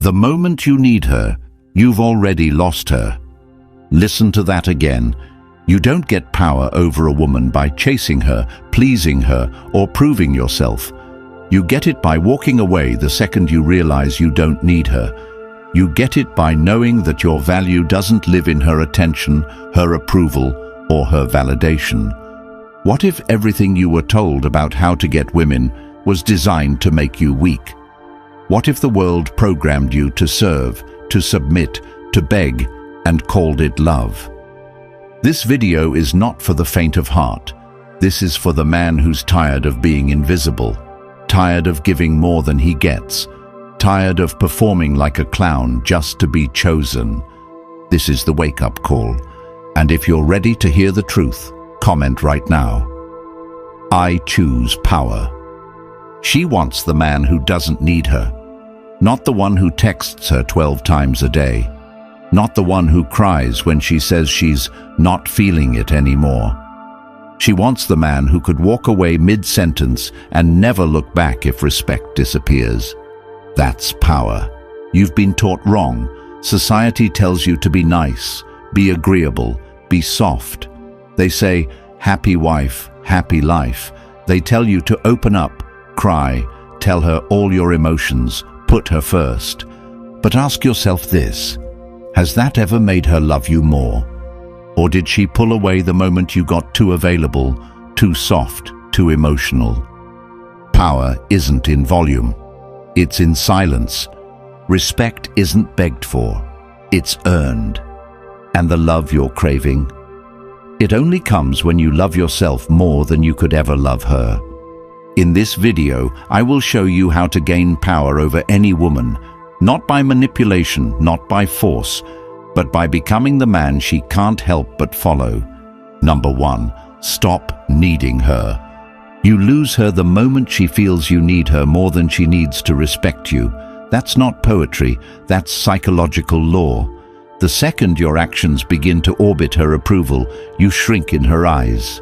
The moment you need her, you've already lost her. Listen to that again. You don't get power over a woman by chasing her, pleasing her, or proving yourself. You get it by walking away the second you realize you don't need her. You get it by knowing that your value doesn't live in her attention, her approval, or her validation. What if everything you were told about how to get women was designed to make you weak? What if the world programmed you to serve, to submit, to beg, and called it love? This video is not for the faint of heart. This is for the man who's tired of being invisible, tired of giving more than he gets, tired of performing like a clown just to be chosen. This is the wake-up call. And if you're ready to hear the truth, comment right now. I choose power. She wants the man who doesn't need her. Not the one who texts her 12 times a day. Not the one who cries when she says she's not feeling it anymore. She wants the man who could walk away mid-sentence and never look back if respect disappears. That's power. You've been taught wrong. Society tells you to be nice, be agreeable, be soft. They say, happy wife, happy life. They tell you to open up, cry, tell her all your emotions, put her first. But ask yourself this, has that ever made her love you more? Or did she pull away the moment you got too available, too soft, too emotional? Power isn't in volume. It's in silence. Respect isn't begged for. It's earned. And the love you're craving? It only comes when you love yourself more than you could ever love her. In this video, I will show you how to gain power over any woman, not by manipulation, not by force, but by becoming the man she can't help but follow. Number 1, stop needing her. You lose her the moment she feels you need her more than she needs to respect you. That's not poetry, that's psychological law. The second your actions begin to orbit her approval, you shrink in her eyes.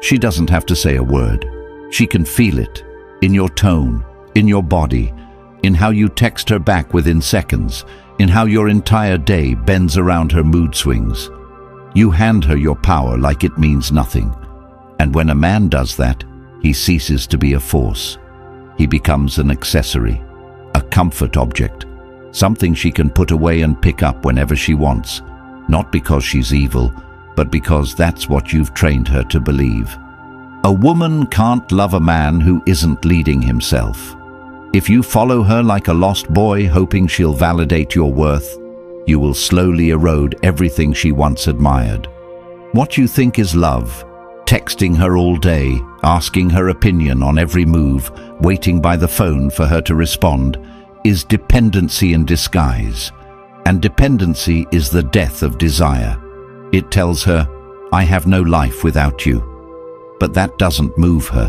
She doesn't have to say a word. She can feel it, in your tone, in your body, in how you text her back within seconds, in how your entire day bends around her mood swings. You hand her your power like it means nothing. And when a man does that, he ceases to be a force. He becomes an accessory, a comfort object, something she can put away and pick up whenever she wants, not because she's evil, but because that's what you've trained her to believe. A woman can't love a man who isn't leading himself. If you follow her like a lost boy hoping she'll validate your worth, you will slowly erode everything she once admired. What you think is love, texting her all day, asking her opinion on every move, waiting by the phone for her to respond, is dependency in disguise. And dependency is the death of desire. It tells her, I have no life without you. But that doesn't move her.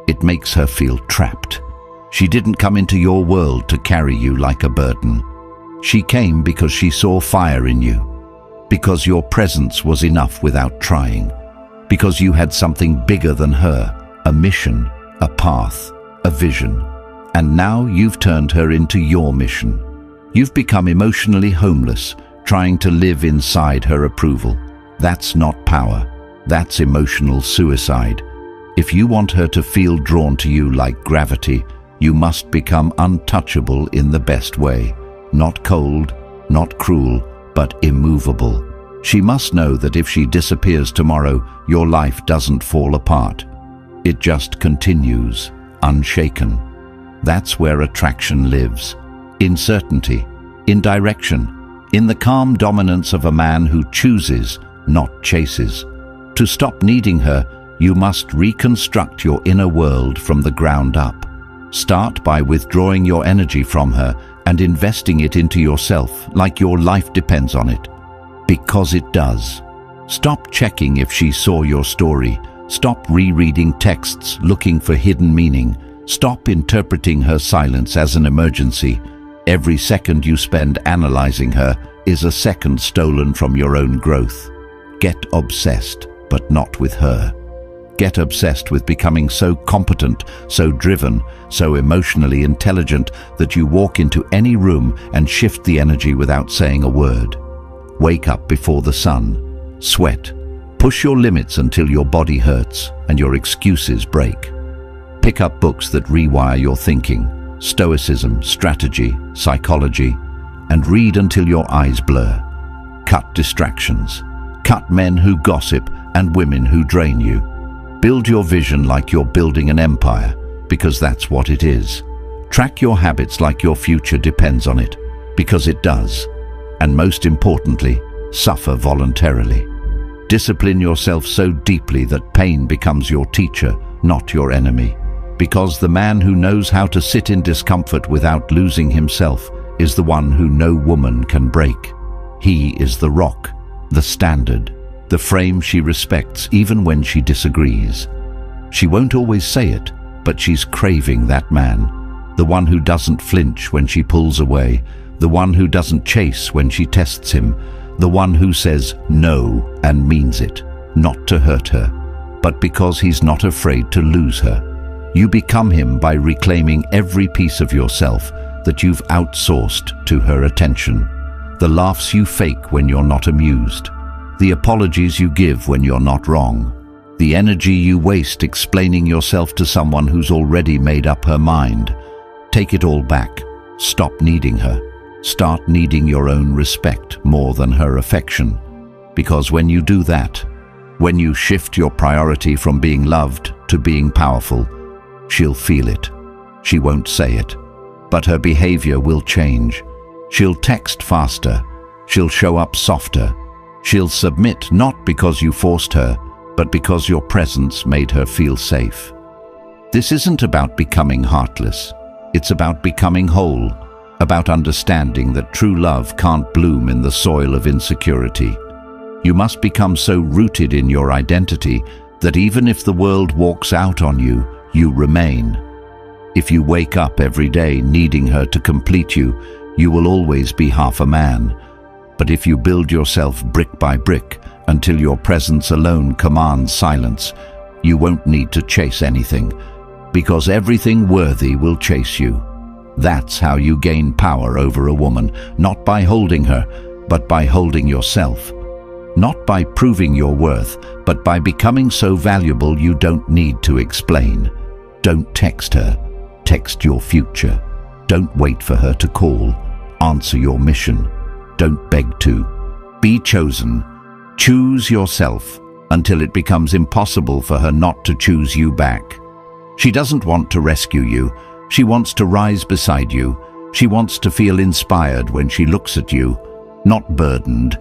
It makes her feel trapped. She didn't come into your world to carry you like a burden. She came because she saw fire in you, because your presence was enough without trying, because you had something bigger than her, a mission, a path, a vision. And now you've turned her into your mission. You've become emotionally homeless, trying to live inside her approval. That's not power. That's emotional suicide. If you want her to feel drawn to you like gravity, you must become untouchable in the best way. Not cold, not cruel, but immovable. She must know that if she disappears tomorrow, your life doesn't fall apart. It just continues, unshaken. That's where attraction lives. In certainty, in direction, in the calm dominance of a man who chooses, not chases. To stop needing her, you must reconstruct your inner world from the ground up. Start by withdrawing your energy from her and investing it into yourself like your life depends on it. Because it does. Stop checking if she saw your story. Stop rereading texts looking for hidden meaning. Stop interpreting her silence as an emergency. Every second you spend analyzing her is a second stolen from your own growth. Get obsessed, but not with her. Get obsessed with becoming so competent, so driven, so emotionally intelligent that you walk into any room and shift the energy without saying a word. Wake up before the sun. Sweat. Push your limits until your body hurts and your excuses break. Pick up books that rewire your thinking, Stoicism, strategy, psychology, and read until your eyes blur. Cut distractions. Cut men who gossip and women who drain you. Build your vision like you're building an empire, because that's what it is. Track your habits like your future depends on it, because it does. And most importantly, suffer voluntarily. Discipline yourself so deeply that pain becomes your teacher, not your enemy. Because the man who knows how to sit in discomfort without losing himself is the one who no woman can break. He is the rock, the standard, the frame she respects even when she disagrees. She won't always say it, but she's craving that man. The one who doesn't flinch when she pulls away, the one who doesn't chase when she tests him, the one who says no and means it, not to hurt her, but because he's not afraid to lose her. You become him by reclaiming every piece of yourself that you've outsourced to her attention. The laughs you fake when you're not amused. The apologies you give when you're not wrong. The energy you waste explaining yourself to someone who's already made up her mind. Take it all back. Stop needing her. Start needing your own respect more than her affection. Because when you do that, when you shift your priority from being loved to being powerful, she'll feel it. She won't say it, but her behavior will change. She'll text faster. She'll show up softer. She'll submit not because you forced her, but because your presence made her feel safe. This isn't about becoming heartless. It's about becoming whole, about understanding that true love can't bloom in the soil of insecurity. You must become so rooted in your identity that even if the world walks out on you, you remain. If you wake up every day needing her to complete you, you will always be half a man. But if you build yourself brick by brick until your presence alone commands silence, you won't need to chase anything, because everything worthy will chase you. That's how you gain power over a woman, not by holding her, but by holding yourself. Not by proving your worth, but by becoming so valuable you don't need to explain. Don't text her. Text your future. Don't wait for her to call. Answer your mission. Don't beg to. Be chosen. Choose yourself until it becomes impossible for her not to choose you back. She doesn't want to rescue you. She wants to rise beside you. She wants to feel inspired when she looks at you, not burdened.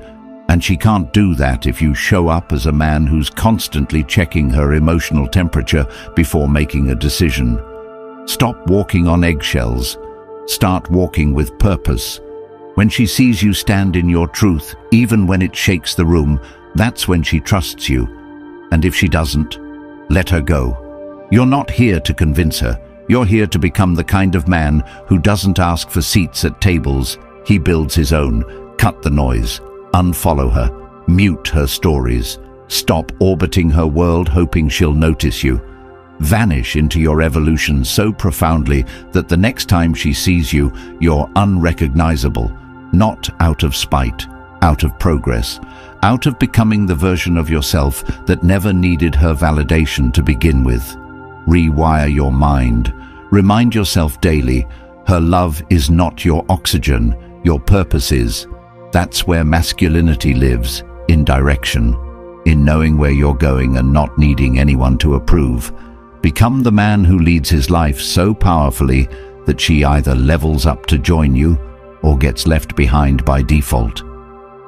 And she can't do that if you show up as a man who's constantly checking her emotional temperature before making a decision. Stop walking on eggshells. Start walking with purpose. When she sees you stand in your truth, even when it shakes the room, that's when she trusts you. And if she doesn't, let her go. You're not here to convince her. You're here to become the kind of man who doesn't ask for seats at tables. He builds his own. Cut the noise. Unfollow her. Mute her stories. Stop orbiting her world hoping she'll notice you. Vanish into your evolution so profoundly that the next time she sees you, you're unrecognizable. Not out of spite, out of progress, out of becoming the version of yourself that never needed her validation to begin with. Rewire your mind. Remind yourself daily, her love is not your oxygen, your purpose is. That's where masculinity lives, in direction, in knowing where you're going and not needing anyone to approve. Become the man who leads his life so powerfully that she either levels up to join you or gets left behind by default.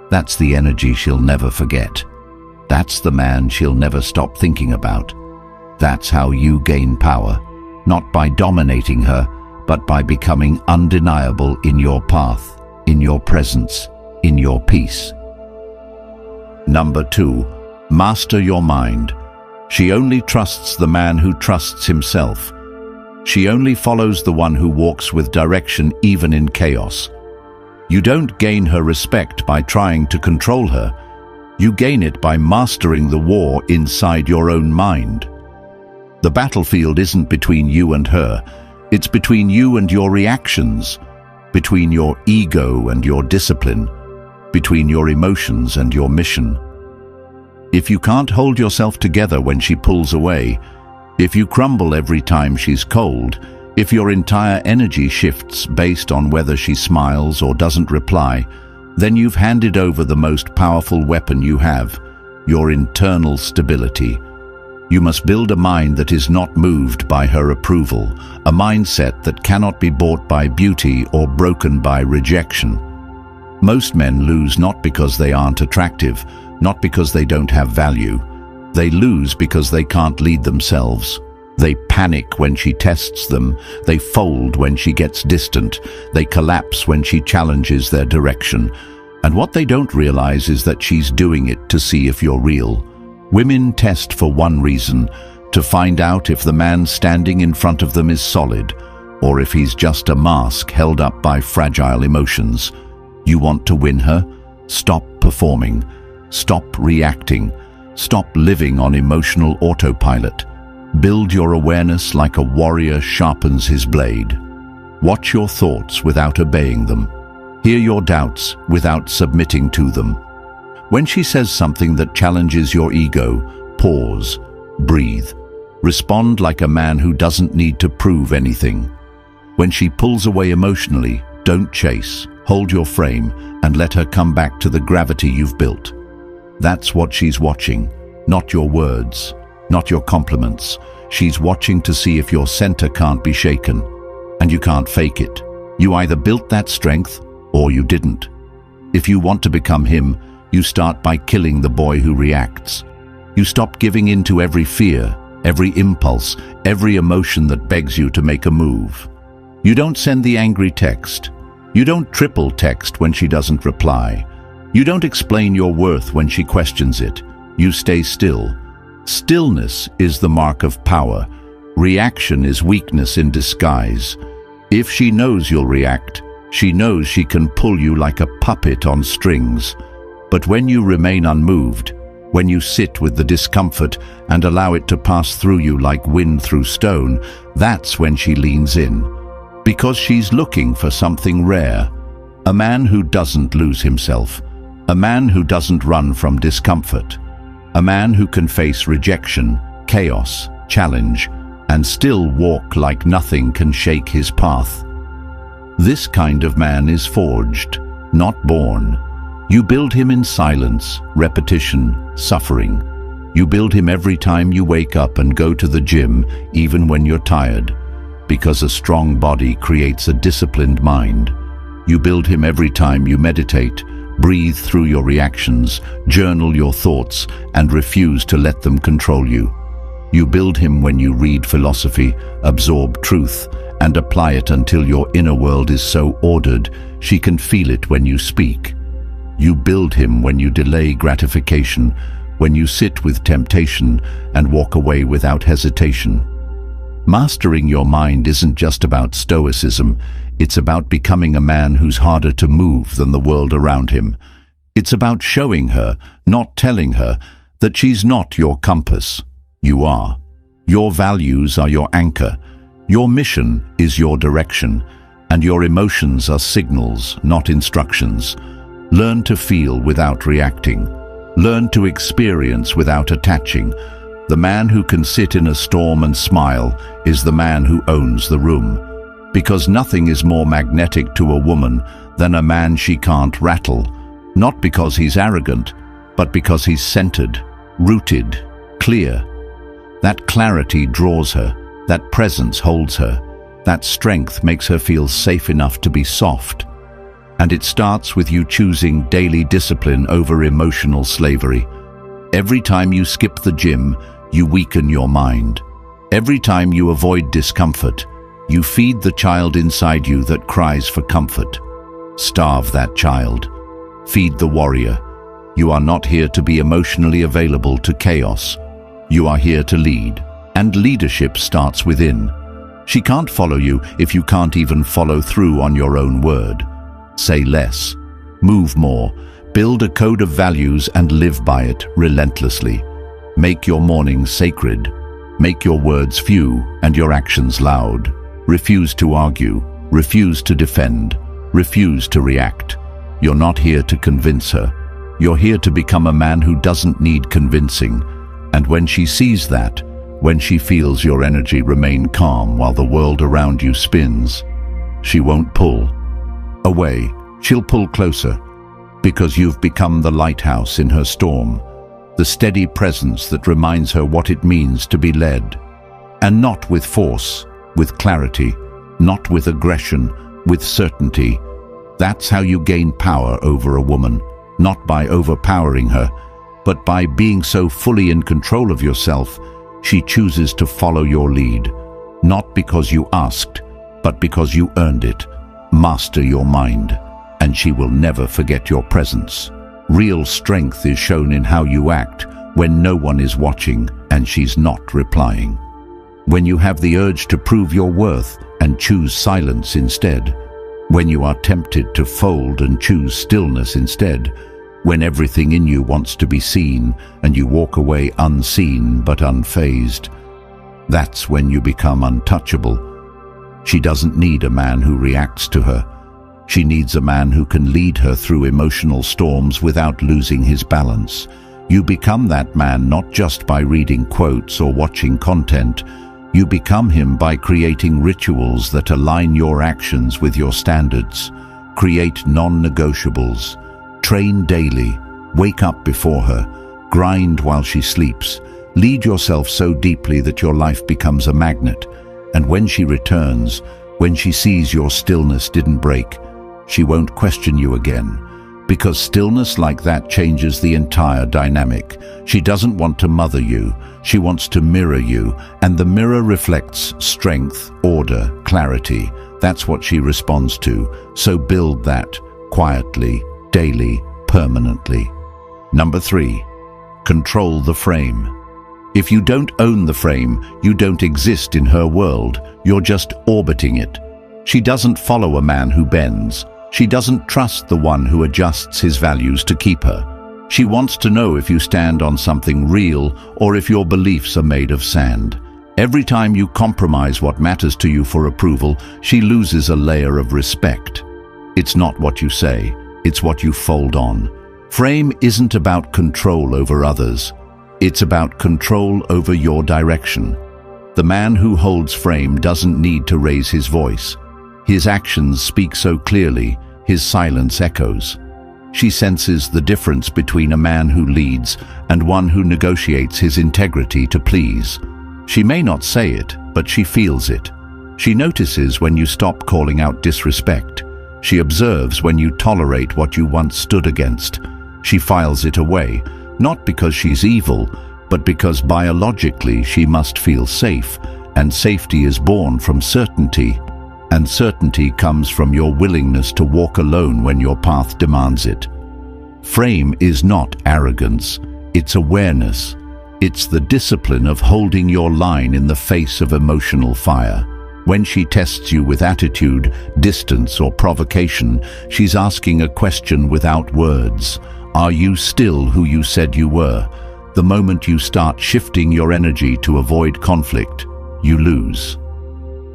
That's the energy she'll never forget. That's the man she'll never stop thinking about. That's how you gain power, not by dominating her, but by becoming undeniable in your path, in your presence, in your peace. Number 2, master your mind. She only trusts the man who trusts himself. She only follows the one who walks with direction even in chaos. You don't gain her respect by trying to control her. You gain it by mastering the war inside your own mind. The battlefield isn't between you and her. It's between you and your reactions, between your ego and your discipline, between your emotions and your mission. If you can't hold yourself together when she pulls away, if you crumble every time she's cold, if your entire energy shifts based on whether she smiles or doesn't reply, then you've handed over the most powerful weapon you have, your internal stability. You must build a mind that is not moved by her approval, a mindset that cannot be bought by beauty or broken by rejection. Most men lose not because they aren't attractive, not because they don't have value. They lose because they can't lead themselves. They panic when she tests them. They fold when she gets distant. They collapse when she challenges their direction. And what they don't realize is that she's doing it to see if you're real. Women test for one reason, to find out if the man standing in front of them is solid, or if he's just a mask held up by fragile emotions. You want to win her? Stop performing. Stop reacting. Stop living on emotional autopilot. Build your awareness like a warrior sharpens his blade. Watch your thoughts without obeying them. Hear your doubts without submitting to them. When she says something that challenges your ego, pause, breathe. Respond like a man who doesn't need to prove anything. When she pulls away emotionally, don't chase. Hold your frame and let her come back to the gravity you've built. That's what she's watching, not your words, not your compliments. She's watching to see if your center can't be shaken. And you can't fake it. You either built that strength or you didn't. If you want to become him, you start by killing the boy who reacts. You stop giving in to every fear, every impulse, every emotion that begs you to make a move. You don't send the angry text. You don't triple text when she doesn't reply. You don't explain your worth when she questions it. You stay still. Stillness is the mark of power. Reaction is weakness in disguise. If she knows you'll react, she knows she can pull you like a puppet on strings. But when you remain unmoved, when you sit with the discomfort and allow it to pass through you like wind through stone, that's when she leans in. Because she's looking for something rare. A man who doesn't lose himself. A man who doesn't run from discomfort. A man who can face rejection, chaos, challenge, and still walk like nothing can shake his path. This kind of man is forged, not born. You build him in silence, repetition, suffering. You build him every time you wake up and go to the gym, even when you're tired. Because a strong body creates a disciplined mind. You build him every time you meditate, breathe through your reactions, journal your thoughts, and refuse to let them control you. You build him when you read philosophy, absorb truth, and apply it until your inner world is so ordered she can feel it when you speak. You build him when you delay gratification, when you sit with temptation and walk away without hesitation. Mastering your mind isn't just about stoicism, it's about becoming a man who's harder to move than the world around him. It's about showing her, not telling her, that she's not your compass. You are. Your values are your anchor. Your mission is your direction, and your emotions are signals, not instructions. Learn to feel without reacting. Learn to experience without attaching. The man who can sit in a storm and smile is the man who owns the room. Because nothing is more magnetic to a woman than a man she can't rattle. Not because he's arrogant, but because he's centered, rooted, clear. That clarity draws her. That presence holds her. That strength makes her feel safe enough to be soft. And it starts with you choosing daily discipline over emotional slavery. Every time you skip the gym, you weaken your mind. Every time you avoid discomfort, you feed the child inside you that cries for comfort. Starve that child. Feed the warrior. You are not here to be emotionally available to chaos. You are here to lead. And leadership starts within. She can't follow you if you can't even follow through on your own word. Say less. Move more. Build a code of values and live by it relentlessly. Make your mornings sacred. Make your words few and your actions loud. Refuse to argue. Refuse to defend. Refuse to react. You're not here to convince her. You're here to become a man who doesn't need convincing. And when she sees that, when she feels your energy remain calm while the world around you spins, she won't pull away. She'll pull closer, because you've become the lighthouse in her storm, the steady presence that reminds her what it means to be led. And not with force, with clarity, not with aggression, with certainty. That's how you gain power over a woman, not by overpowering her, but by being so fully in control of yourself, she chooses to follow your lead, not because you asked, but because you earned it. Master your mind, and she will never forget your presence. Real strength is shown in how you act when no one is watching and she's not replying. When you have the urge to prove your worth and choose silence instead. When you are tempted to fold and choose stillness instead. When everything in you wants to be seen and you walk away unseen but unfazed. That's when you become untouchable. She doesn't need a man who reacts to her. She needs a man who can lead her through emotional storms without losing his balance. You become that man not just by reading quotes or watching content. You become him by creating rituals that align your actions with your standards. Create non-negotiables. Train daily. Wake up before her. Grind while she sleeps. Lead yourself so deeply that your life becomes a magnet. And when she returns, when she sees your stillness didn't break, she won't question you again. Because stillness like that changes the entire dynamic. She doesn't want to mother you. She wants to mirror you. And the mirror reflects strength, order, clarity. That's what she responds to. So build that quietly, daily, permanently. Number 3, control the frame. If you don't own the frame, you don't exist in her world. You're just orbiting it. She doesn't follow a man who bends. She doesn't trust the one who adjusts his values to keep her. She wants to know if you stand on something real or if your beliefs are made of sand. Every time you compromise what matters to you for approval, she loses a layer of respect. It's not what you say, it's what you fold on. Frame isn't about control over others. It's about control over your direction. The man who holds frame doesn't need to raise his voice. His actions speak so clearly, his silence echoes. She senses the difference between a man who leads and one who negotiates his integrity to please. She may not say it, but she feels it. She notices when you stop calling out disrespect. She observes when you tolerate what you once stood against. She files it away, not because she's evil, but because biologically she must feel safe, and safety is born from certainty. And certainty comes from your willingness to walk alone when your path demands it. Frame is not arrogance, it's awareness. It's the discipline of holding your line in the face of emotional fire. When she tests you with attitude, distance, or provocation, she's asking a question without words. Are you still who you said you were? The moment you start shifting your energy to avoid conflict, you lose.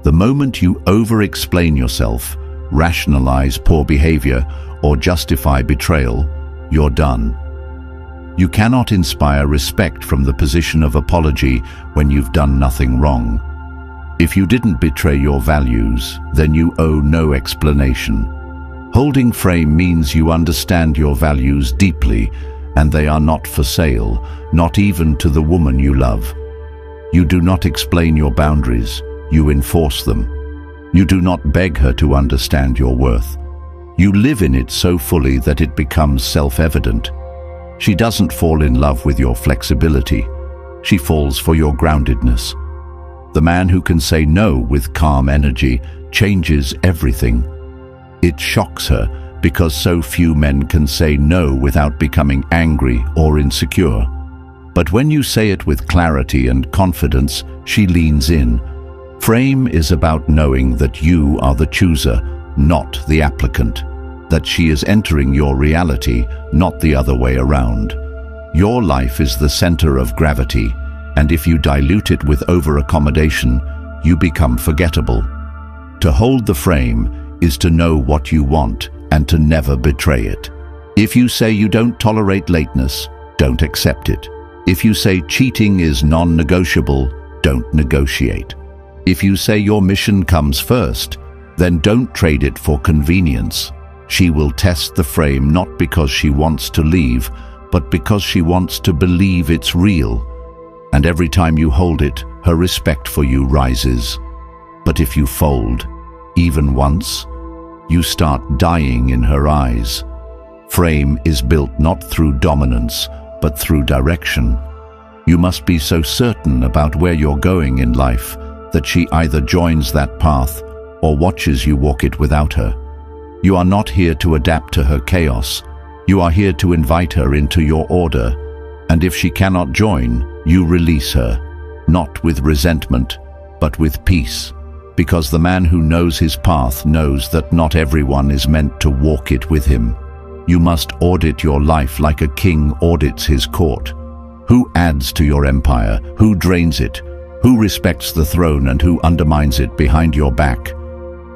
The moment you over-explain yourself, rationalize poor behavior, or justify betrayal, you're done. You cannot inspire respect from the position of apology when you've done nothing wrong. If you didn't betray your values, then you owe no explanation. Holding frame means you understand your values deeply, and they are not for sale, not even to the woman you love. You do not explain your boundaries, you enforce them. You do not beg her to understand your worth. You live in it so fully that it becomes self-evident. She doesn't fall in love with your flexibility. She falls for your groundedness. The man who can say no with calm energy changes everything. It shocks her because so few men can say no without becoming angry or insecure. But when you say it with clarity and confidence, she leans in. Frame is about knowing that you are the chooser, not the applicant. That she is entering your reality, not the other way around. Your life is the center of gravity, And if you dilute it with over-accommodation, you become forgettable. To hold the frame is to know what you want and to never betray it. If you say you don't tolerate lateness, don't accept it. If you say cheating is non-negotiable, don't negotiate. If you say your mission comes first, then don't trade it for convenience. She will test the frame not because she wants to leave, but because she wants to believe it's real. And every time you hold it, her respect for you rises. But if you fold, even once, you start dying in her eyes. Frame is built not through dominance, but through direction. You must be so certain about where you're going in life that she either joins that path or watches you walk it without her. You are not here to adapt to her chaos. You are here to invite her into your order. And if she cannot join, you release her, not with resentment, but with peace. Because the man who knows his path knows that not everyone is meant to walk it with him. You must audit your life like a king audits his court. Who adds to your empire? Who drains it? Who respects the throne and who undermines it behind your back?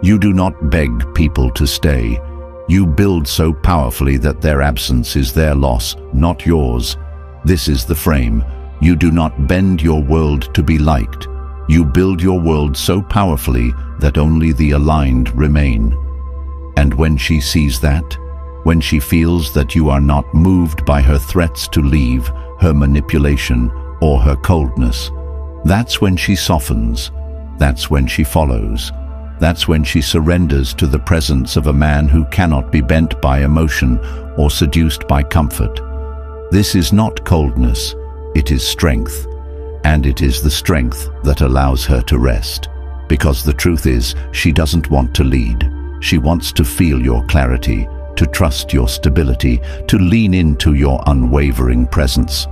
You do not beg people to stay. You build so powerfully that their absence is their loss, not yours. This is the frame. You do not bend your world to be liked. You build your world so powerfully that only the aligned remain. And when she sees that, when she feels that you are not moved by her threats to leave, her manipulation, or her coldness, that's when she softens. That's when she follows. That's when she surrenders to the presence of a man who cannot be bent by emotion or seduced by comfort. This is not coldness, it is strength. And it is the strength that allows her to rest. Because the truth is, she doesn't want to lead. She wants to feel your clarity, to trust your stability, to lean into your unwavering presence.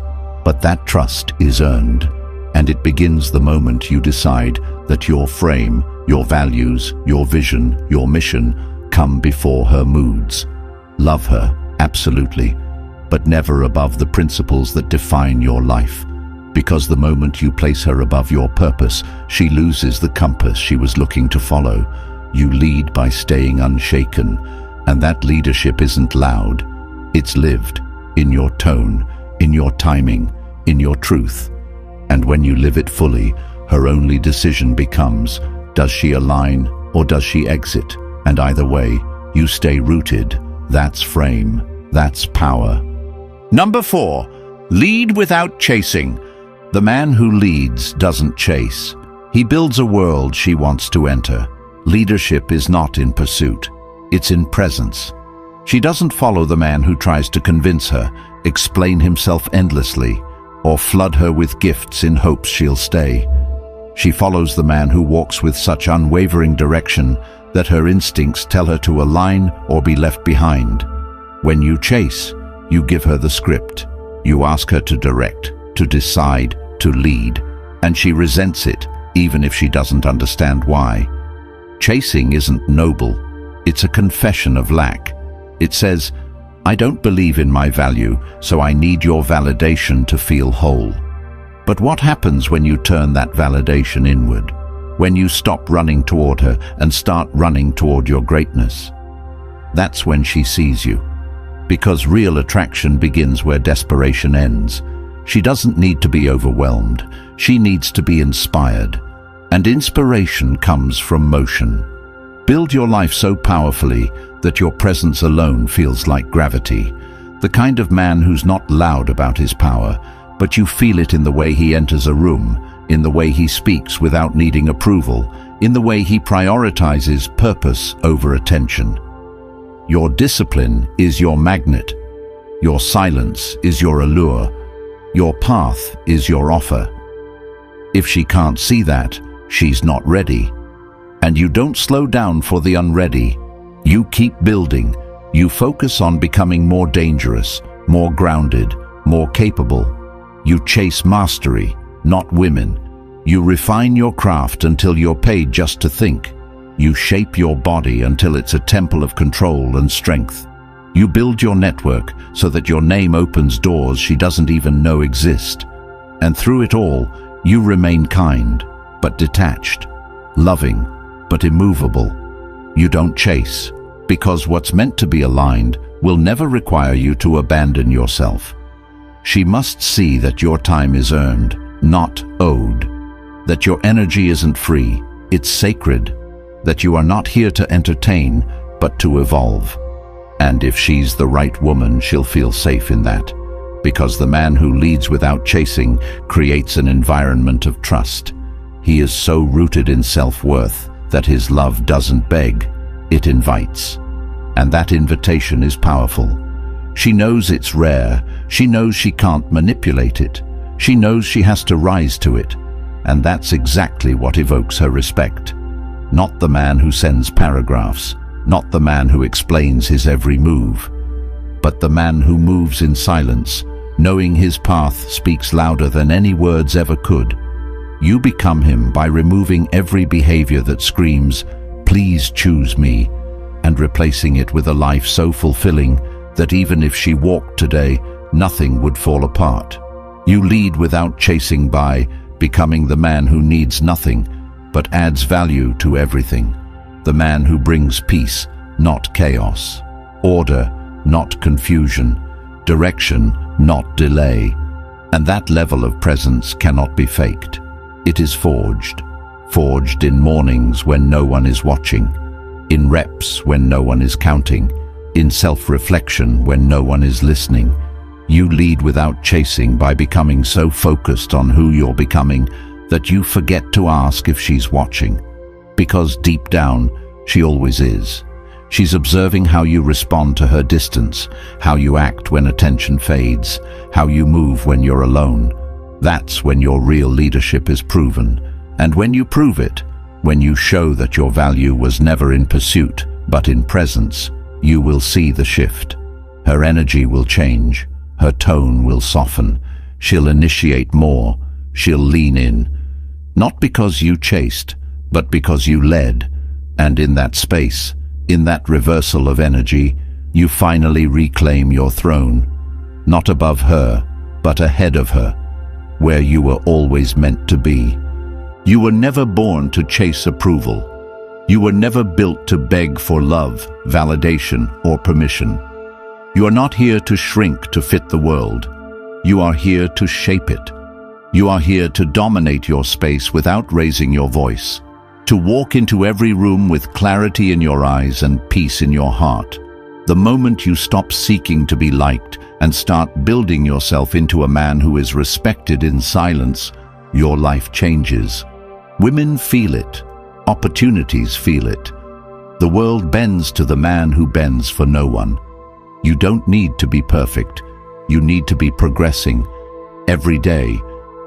But that trust is earned, and it begins the moment you decide that your frame, your values, your vision, your mission come before her moods. Love her, absolutely, but never above the principles that define your life. Because the moment you place her above your purpose, she loses the compass she was looking to follow. You lead by staying unshaken, and that leadership isn't loud. It's lived, in your tone, in your timing, in your truth. And when you live it fully, her only decision becomes, does she align or does she exit? And either way, you stay rooted. That's frame. That's power. Number 4, lead without chasing. The man who leads doesn't chase. He builds a world she wants to enter. Leadership is not in pursuit. It's in presence. She doesn't follow the man who tries to convince her, explain himself endlessly, or flood her with gifts in hopes she'll stay. She follows the man who walks with such unwavering direction that her instincts tell her to align or be left behind. When you chase, you give her the script. You ask her to direct, to decide, to lead, and she resents it, even if she doesn't understand why. Chasing isn't noble. It's a confession of lack. It says, I don't believe in my value, so I need your validation to feel whole. But what happens when you turn that validation inward? When you stop running toward her and start running toward your greatness? That's when she sees you. Because real attraction begins where desperation ends. She doesn't need to be overwhelmed. She needs to be inspired. And inspiration comes from motion. Build your life so powerfully that your presence alone feels like gravity. The kind of man who's not loud about his power, but you feel it in the way he enters a room, in the way he speaks without needing approval, in the way he prioritizes purpose over attention. Your discipline is your magnet. Your silence is your allure. Your path is your offer. If she can't see that, she's not ready. And you don't slow down for the unready. You keep building. You focus on becoming more dangerous, more grounded, more capable. You chase mastery, not women. You refine your craft until you're paid just to think. You shape your body until it's a temple of control and strength. You build your network so that your name opens doors she doesn't even know exist. And through it all, you remain kind, but detached, loving, but immovable. You don't chase, because what's meant to be aligned will never require you to abandon yourself. She must see that your time is earned, not owed, that your energy isn't free, it's sacred, that you are not here to entertain, but to evolve. And if she's the right woman, she'll feel safe in that, because the man who leads without chasing creates an environment of trust. He is so rooted in self-worth that his love doesn't beg, it invites. And that invitation is powerful. She knows it's rare, she knows she can't manipulate it, she knows she has to rise to it, and that's exactly what evokes her respect. Not the man who sends paragraphs, not the man who explains his every move, but the man who moves in silence, knowing his path speaks louder than any words ever could. You become him by removing every behavior that screams, "Please choose me," and replacing it with a life so fulfilling that even if she walked today, nothing would fall apart. You lead without chasing by becoming the man who needs nothing, but adds value to everything. The man who brings peace, not chaos. Order, not confusion. Direction, not delay. And that level of presence cannot be faked. It is forged. Forged in mornings when no one is watching, in reps when no one is counting, in self-reflection when no one is listening. You lead without chasing by becoming so focused on who you're becoming that you forget to ask if she's watching. Because deep down, she always is. She's observing how you respond to her distance, how you act when attention fades, how you move when you're alone. That's when your real leadership is proven. And when you prove it, when you show that your value was never in pursuit, but in presence, you will see the shift. Her energy will change. Her tone will soften. She'll initiate more. She'll lean in. Not because you chased, but because you led. And in that space, in that reversal of energy, you finally reclaim your throne. Not above her, but ahead of her, where you were always meant to be. You were never born to chase approval. You were never built to beg for love, validation, or permission. You are not here to shrink to fit the world. You are here to shape it. You are here to dominate your space without raising your voice, to walk into every room with clarity in your eyes and peace in your heart. The moment you stop seeking to be liked and start building yourself into a man who is respected in silence, your life changes. Women feel it. Opportunities feel it. The world bends to the man who bends for no one. You don't need to be perfect. You need to be progressing. Every day,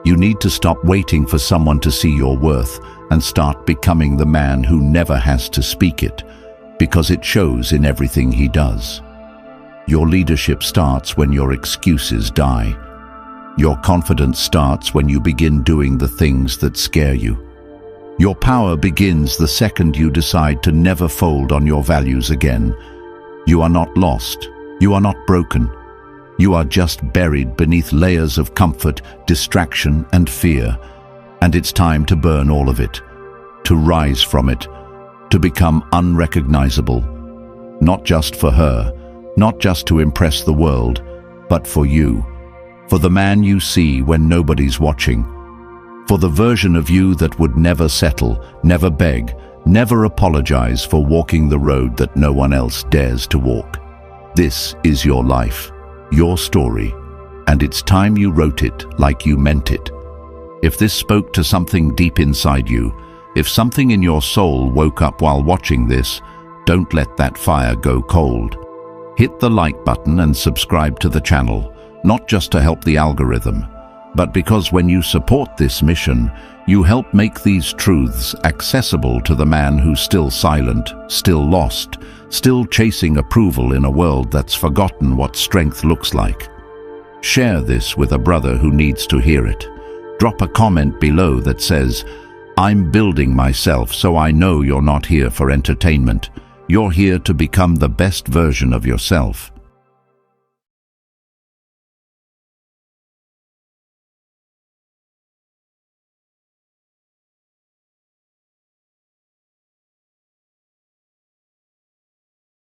you need to stop waiting for someone to see your worth and start becoming the man who never has to speak it, because it shows in everything he does. Your leadership starts when your excuses die. Your confidence starts when you begin doing the things that scare you. Your power begins the second you decide to never fold on your values again. You are not lost. You are not broken. You are just buried beneath layers of comfort, distraction, and fear. And it's time to burn all of it, to rise from it, to become unrecognizable. Not just for her, not just to impress the world, but for you. For the man you see when nobody's watching. For the version of you that would never settle, never beg, never apologize for walking the road that no one else dares to walk. This is your life, your story, and it's time you wrote it like you meant it. If this spoke to something deep inside you, if something in your soul woke up while watching this, don't let that fire go cold. Hit the like button and subscribe to the channel, not just to help the algorithm, but because when you support this mission, you help make these truths accessible to the man who's still silent, still lost, still chasing approval in a world that's forgotten what strength looks like. Share this with a brother who needs to hear it. Drop a comment below that says, "I'm building myself so I know you're not here for entertainment. You're here to become the best version of yourself."